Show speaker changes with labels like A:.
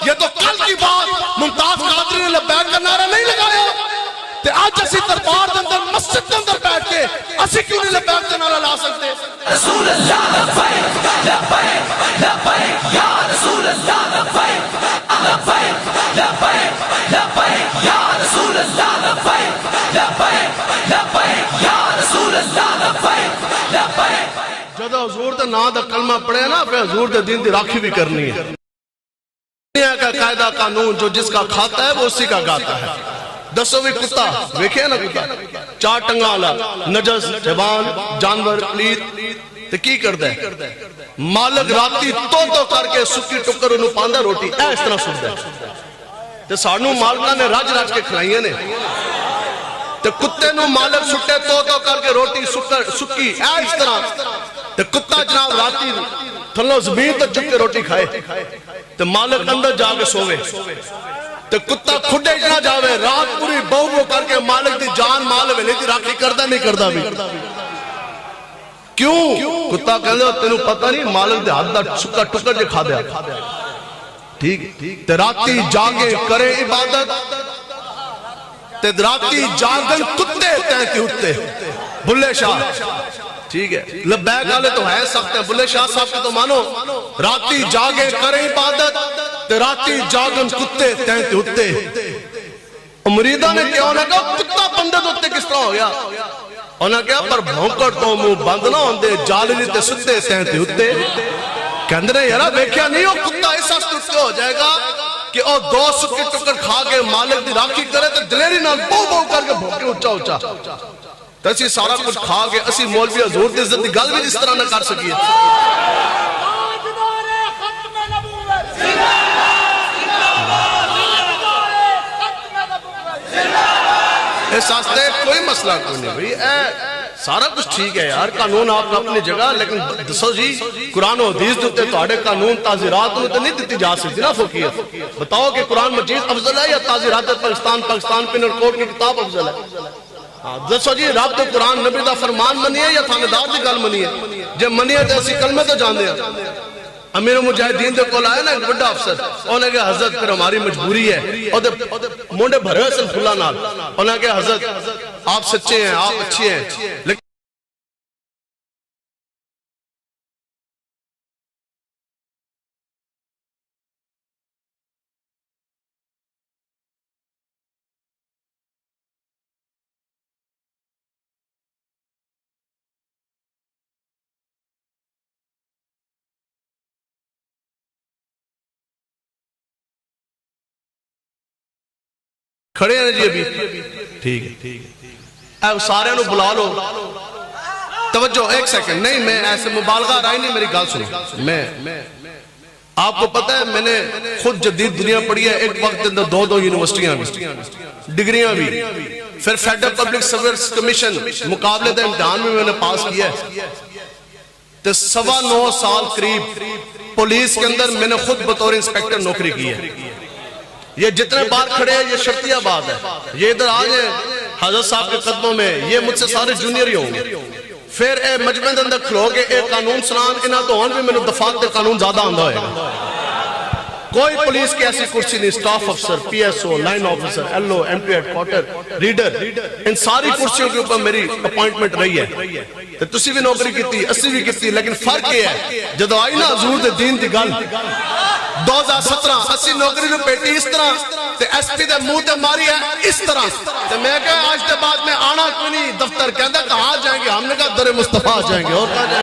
A: یہ تو کل کی بات ممتاز قادری نے لبیک کا نعرہ نہیں لگایا تے آج اسی دربار دے اندر مسجد دے اندر بیٹھ کے اسی کیوں نہیں لبیک کا نعرہ لا سکتے؟
B: رسول اللہ لبیک لبیک لبیک یا رسول اللہ لبیک لبیک لبیک لبیک یا رسول اللہ لبیک لبیک لبیک یا رسول اللہ لبیک لبیک.
A: جدو حضور دے نا دا کلمہ پڑھے نا پھر حضور دے دین دی راکھی بھی کرنی ہے. دنیا کا قاعدہ قانون جو جس کا کھاتا ہے وہ اسی کا گاتا ہے. دسو بھی کتا ویکھے نا کتا چار ٹنگا والا نجس جوان جانور پلیت تے کی کردا ہے مالک راتی تو کر کے سکی ٹکر انہوں پاندا روٹی اے اس طرح سندا ہے تے سانو مالکاں نے رج رج کے کھلائیاں نے تے کتے نو مالک سٹے تو کر کے روٹی سکی اے اس طرح تے کتا جناب راتی تھلو زمین تے چک کے روٹی کھائے تے مالک اندر جا کے سوے تے کتا کھڈے نہ جاوے رات پوری بہو کر کے مالک دی جان مال ویلے دی راکھی کردا نہیں کردا بھی کیوں کتا کہندے تینوں پتہ نہیں مالک دے ہاتھ دا سکا ٹکر جے کھا دیا ٹھیک تے راتی جاگے کرے عبادت تے راتی جاگن کتے تینتی اٹھتے بلے شاہ ٹھیک ہے لبیک والے تو ہے سخت ہیں بلے شاہ صاحب کے تو مانو راتی جاگے کرے عبادت تے راتی جاگن کتے تینتے اٹھتے مریدہ نے کیا انہیں کہا کتا بندے دوتے کس طرح ہو گیا انہیں کہا پر بھونکڑ تو منہ بند نہ ہوندے جالنی تے ستے تینتے اٹھتے کہندرے یارا بیکھیا نہیں ہو کتا ایسا سٹتے ہو جائے گا کہ او دو سکے ٹکر کھا کے مالک دی راکھی کرے تے دلیری نال بو کر کے بھونکے اچھا تو اسی سارا کچھ کھا کے اسی مولوی حضور دی عزت دی گل بھی جس طرح نہ کر سکیے اس آستے کوئی مسئلہ کوئی نہیں بھئی سارا کچھ ٹھیک ہے یار قانون آپ کا اپنی جگہ لیکن دسو جی قرآن و حدیث دیتے تو آڑے قانون تعزیرات انہیں تو نہیں دیتی جا سکتی نا فقیت بتاؤ کہ قرآن مجید افضل ہے یا تعزیرات پاکستان پینل کوڈ کی کتاب افضل ہے دسو جی رب دے قرآن نبی دا فرمان منی ہے یا تھاندار دی گل منی ہے جب منی ہے تو اسی کلمے تو جان دیا امیر مجاہدین دے کول آئے نا ایک بڑا افسر انہیں کہا حضرت پھر ہماری مجبوری ہے اور مونڈے بھرے حسن پھلا نال انہیں کہا حضرت آپ سچے ہیں آپ اچھے ہیں لیکن کھڑے ہیں جی ابھی ٹھیک ہے اب سارے انہوں بلا لو توجہ ایک سیکنڈ نہیں میں ایسے مبالغہ رائے نہیں میری گال سنو میں آپ کو پتہ ہے میں نے خود جدید دنیا پڑھی ہے ایک وقت اندر دو یونیورسٹیاں بھی ڈگریاں بھی پھر فیڈرل پبلک سروس کمیشن مقابلے دے امتحان میں نے پاس کیا ہے تو 9.25 سال قریب پولیس کے اندر میں نے خود بطور انسپیکٹر نوکری کی ہے یہ جتنے بار کھڑے ہیں یہ شرطیہ بات ہے یہ ادھر آج ہیں حضرت صاحب کے قدموں میں یہ مجھ سے سارے جونیئر ہی ہوں گے پھر اے مجمع دے اندر کھلو گے اے قانون سنان انہاں تو ہون بھی میں نے دفعات دے قانون زیادہ آندہ ہوئے گا کوئی پولیس کی ایسی کرسی نہیں سٹاف افسر P S O line officer L O M P headquarter reader ان ساری کرسیوں کے اوپر میری اپوائنٹمنٹ رہی ہے تو تسی بھی نوکری کیتی اسی بھی کیتی لیکن فرق یہ ہے جدو آئی نا حضور دے دین دی گل 2017 اسی نوکری نو پیٹی اس طرح تے ایس پی دے منہ تے ماری ہے اس طرح تے میں کہا آج کے بعد میں آنا کوئی نہیں دفتر کہندہ کہاں جائیں گے ہم نے کہا در مصطفیٰ جائیں گے اور کہاں جائیں گے